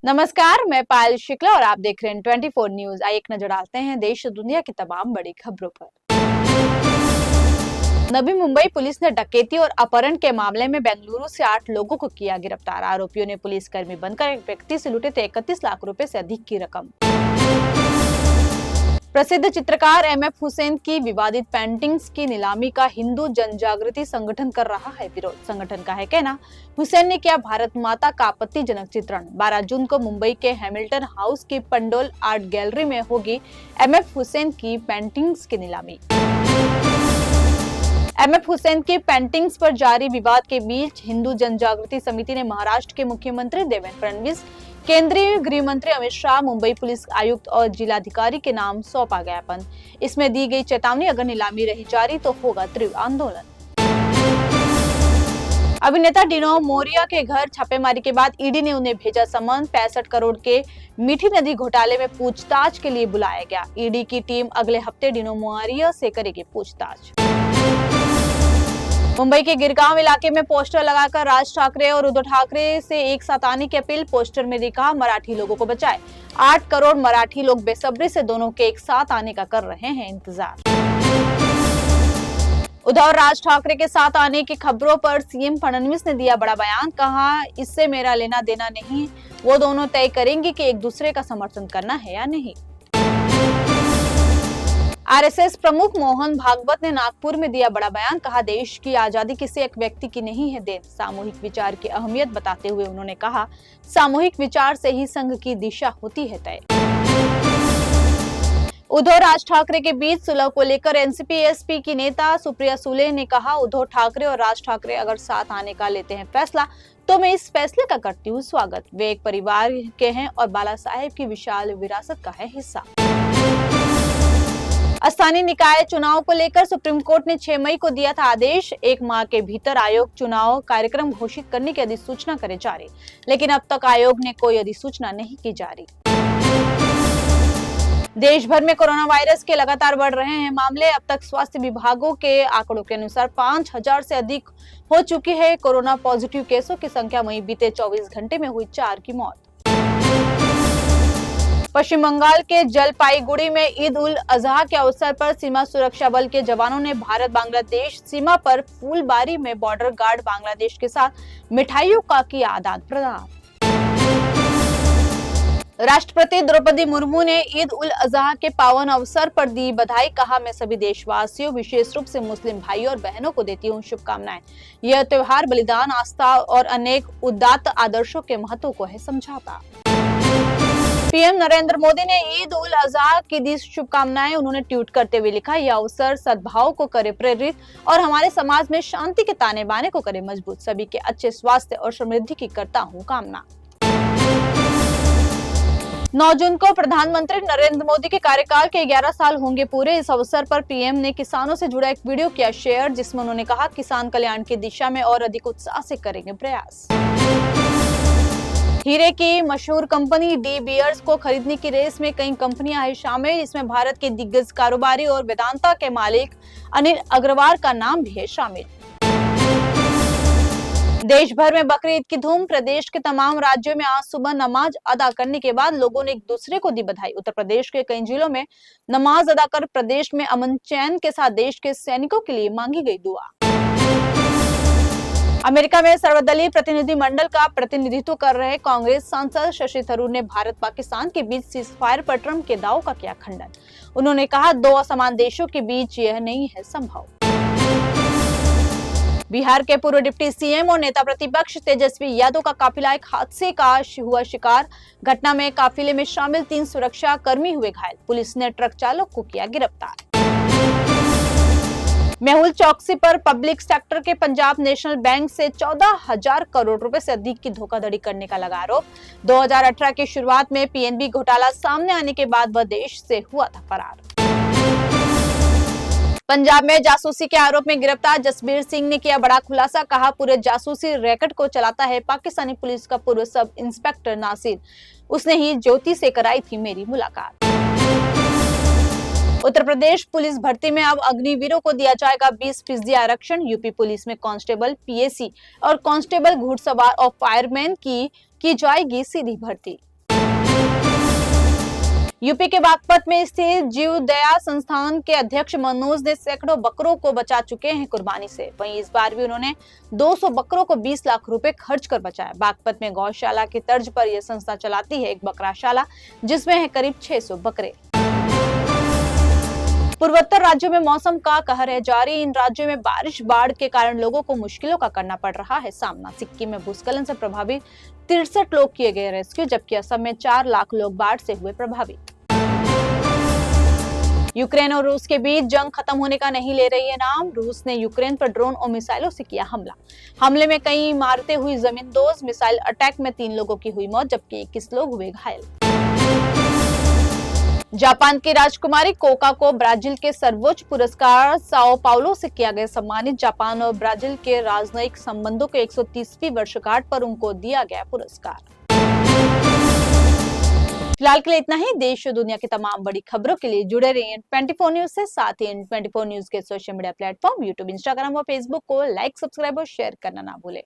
नमस्कार, मैं पायल शुक्ला और आप देख रहे हैं 24 न्यूज। आइए एक नजर डालते हैं देश और दुनिया की तमाम बड़ी खबरों पर। नवी मुंबई पुलिस ने डकैती और अपहरण के मामले में बेंगलुरु से 8 लोगों को किया गिरफ्तार। आरोपियों ने पुलिस कर्मी बनकर एक व्यक्ति से लूटे थे 31 लाख रुपए से अधिक की रकम। प्रसिद्ध चित्रकार एमएफ हुसैन की विवादित पेंटिंग्स की नीलामी का हिंदू जनजागृति संगठन कर रहा है विरोध। संगठन का है कहना, हुसैन ने किया भारत माता का आपत्तिजनक चित्रण। 12 जून को मुंबई के हैमिल्टन हाउस की पंडोल आर्ट गैलरी में होगी एमएफ हुसैन की पेंटिंग्स की नीलामी। एमएफ हुसैन की पेंटिंग्स पर जारी विवाद के बीच हिंदू जनजागृति समिति ने महाराष्ट्र के मुख्यमंत्री देवेंद्र फडणवीस, केंद्रीय गृह मंत्री अमित शाह, मुंबई पुलिस आयुक्त और जिलाधिकारी के नाम सौंपा ज्ञापन। इसमें दी गई चेतावनी, अगर नीलामी रही जारी तो होगा तीव्र आंदोलन। अभिनेता डिनो मोरिया के घर छापेमारी के बाद ईडी ने उन्हें भेजा समन। 65 करोड़ के मीठी नदी घोटाले में पूछताछ के लिए बुलाया गया। ईडी की टीम अगले हफ्ते डिनो मोरिया से करेगी पूछताछ। मुंबई के गिरगांव इलाके में पोस्टर लगाकर राज ठाकरे और उद्धव ठाकरे से एक साथ आने की अपील। पोस्टर में लिखा, मराठी लोगों को बचाए। 8 करोड़ मराठी लोग बेसब्री से दोनों के एक साथ आने का कर रहे हैं इंतजार। उद्धव और राज ठाकरे के साथ आने की खबरों पर सीएम फडणवीस ने दिया बड़ा बयान। कहा, इससे मेरा लेना देना नहीं, वो दोनों तय करेंगे कि एक दूसरे का समर्थन करना है या नहीं। आरएसएस प्रमुख मोहन भागवत ने नागपुर में दिया बड़ा बयान। कहा, देश की आजादी किसी एक व्यक्ति की नहीं है देन। सामूहिक विचार की अहमियत बताते हुए उन्होंने कहा, सामूहिक विचार से ही संघ की दिशा होती है तय। उद्धव राज ठाकरे के बीच सुलह को लेकर एनसीपी एसपी की नेता सुप्रिया सुले ने कहा, उद्धव ठाकरे और राज ठाकरे अगर साथ आने का लेते हैं फैसला तो मैं इस फैसले का करती हूँ स्वागत। वे एक परिवार के हैं और बाला साहेब की विशाल विरासत का है हिस्सा। स्थानीय निकाय चुनाव को लेकर सुप्रीम कोर्ट ने 6 मई को दिया था आदेश। 1 माह के भीतर आयोग चुनाव कार्यक्रम घोषित करने की अधिसूचना करे जारी, लेकिन अब तक आयोग ने कोई अधिसूचना नहीं की जारी। देश भर में कोरोना वायरस के लगातार बढ़ रहे हैं मामले। अब तक स्वास्थ्य विभागों के आंकड़ों के अनुसार 5000 से अधिक हो चुकी है कोरोना पॉजिटिव केसों की संख्या। वहीं बीते 24 घंटे में हुई 4 की मौत। पश्चिम बंगाल के जलपाईगुड़ी में ईद उल अजहा के अवसर पर सीमा सुरक्षा बल के जवानों ने भारत बांग्लादेश सीमा पर फूलबारी में बॉर्डर गार्ड बांग्लादेश के साथ मिठाइयों का किया आदान प्रदान। राष्ट्रपति द्रौपदी मुर्मू ने ईद उल अजहा के पावन अवसर पर दी बधाई। कहा, मैं सभी देशवासियों, विशेष रूप से मुस्लिम भाइयों और बहनों को देती हूँ शुभकामनाएं। यह त्योहार बलिदान, आस्था और अनेक उदात्त आदर्शों के महत्व को है समझाता। पीएम नरेंद्र मोदी ने ईद उल अजहा की दी शुभकामनाएं। उन्होंने ट्वीट करते हुए लिखा, यह अवसर सद्भाव को करे प्रेरित और हमारे समाज में शांति के ताने बाने को करे मजबूत। सभी के अच्छे स्वास्थ्य और समृद्धि की करता हूँ कामना। 9 जून को प्रधानमंत्री नरेंद्र मोदी के कार्यकाल के 11 साल होंगे पूरे। इस अवसर पर पीएम ने किसानों से जुड़ा एक वीडियो किया शेयर, जिसमें उन्होंने कहा, किसान कल्याण की दिशा में और अधिक उत्साह से करेंगे प्रयास। हीरे की मशहूर कंपनी डी बियर्स को खरीदने की रेस में कई कंपनियां हैं शामिल। इसमें भारत के दिग्गज कारोबारी और वेदांता के मालिक अनिल अग्रवाल का नाम भी है शामिल। देश भर में बकरीद की धूम। प्रदेश के तमाम राज्यों में आज सुबह नमाज अदा करने के बाद लोगों ने एक दूसरे को दी बधाई। उत्तर प्रदेश के कई जिलों में नमाज अदा कर प्रदेश में अमन चैन के साथ देश के सैनिकों के लिए मांगी गई दुआ। अमेरिका में सर्वदलीय प्रतिनिधि मंडल का प्रतिनिधित्व कर रहे कांग्रेस सांसद शशि थरूर ने भारत पाकिस्तान के बीच सीजफायर पर ट्रंप के दावों का किया खंडन। उन्होंने कहा, 2 असमान देशों के बीच यह नहीं है संभव। बिहार के पूर्व डिप्टी सीएम और नेता प्रतिपक्ष तेजस्वी यादव का काफिला एक हादसे का हुआ शिकार। घटना में काफिले में शामिल 3 सुरक्षा कर्मी हुए घायल। पुलिस ने ट्रक चालक को किया गिरफ्तार। मेहुल चौकसी पर पब्लिक सेक्टर के पंजाब नेशनल बैंक से 14,000 करोड़ रुपए से अधिक की धोखाधड़ी करने का लगा आरोप। 2018 की शुरुआत में पीएनबी घोटाला सामने आने के बाद वह देश से हुआ था फरार। पंजाब में जासूसी के आरोप में गिरफ्तार जसबीर सिंह ने किया बड़ा खुलासा। कहा, पूरे जासूसी रैकेट को चलाता है पाकिस्तानी पुलिस का पूर्व सब इंस्पेक्टर नासिर। उसने ही ज्योति से कराई थी मेरी मुलाकात। उत्तर प्रदेश पुलिस भर्ती में अब अग्निवीरों को दिया जाएगा 20% आरक्षण। यूपी पुलिस में कांस्टेबल, पीएसी और कांस्टेबल, घुड़सवार और फायरमैन की जाएगी सीधी भर्ती। यूपी के बागपत में स्थित जीवदया संस्थान के अध्यक्ष मनोज ने सैकड़ों बकरों को बचा चुके हैं कुर्बानी से। वहीं इस बार भी उन्होंने 200 बकरों को 20 लाख रुपए खर्च कर बचाया। बागपत में गौशाला की तर्ज पर यह संस्था चलाती है एक बकराशाला, जिसमें है करीब 600 बकरे। पूर्वोत्तर राज्यों में मौसम का कहर है जारी। इन राज्यों में बारिश बाढ़ के कारण लोगों को मुश्किलों का करना पड़ रहा है सामना। सिक्किम में भूस्खलन से प्रभावित 63 लोग किए गए रेस्क्यू, जबकि असम में 4 लाख लोग बाढ़ से हुए प्रभावित। यूक्रेन और रूस के बीच जंग खत्म होने का नहीं ले रही है नाम। रूस ने यूक्रेन पर ड्रोन और मिसाइलों से किया हमला। हमले में कई इमारतें हुई जमींदोज। मिसाइल अटैक में 3 लोगों की हुई मौत, जबकि 21 लोग हुए घायल। जापान की राजकुमारी कोका को ब्राजील के सर्वोच्च पुरस्कार साओ पाउलो से किया गया सम्मानित। जापान और ब्राजील के राजनयिक संबंधों के 130वीं वर्षगांठ पर उनको दिया गया पुरस्कार। फिलहाल के लिए इतना ही। देश और दुनिया की तमाम बड़ी खबरों के लिए जुड़े रहिए 24 न्यूज से। साथ ही 24 न्यूज के social media platform YouTube, Instagram और फेसबुक को लाइक, सब्सक्राइब और शेयर करना ना भूलें।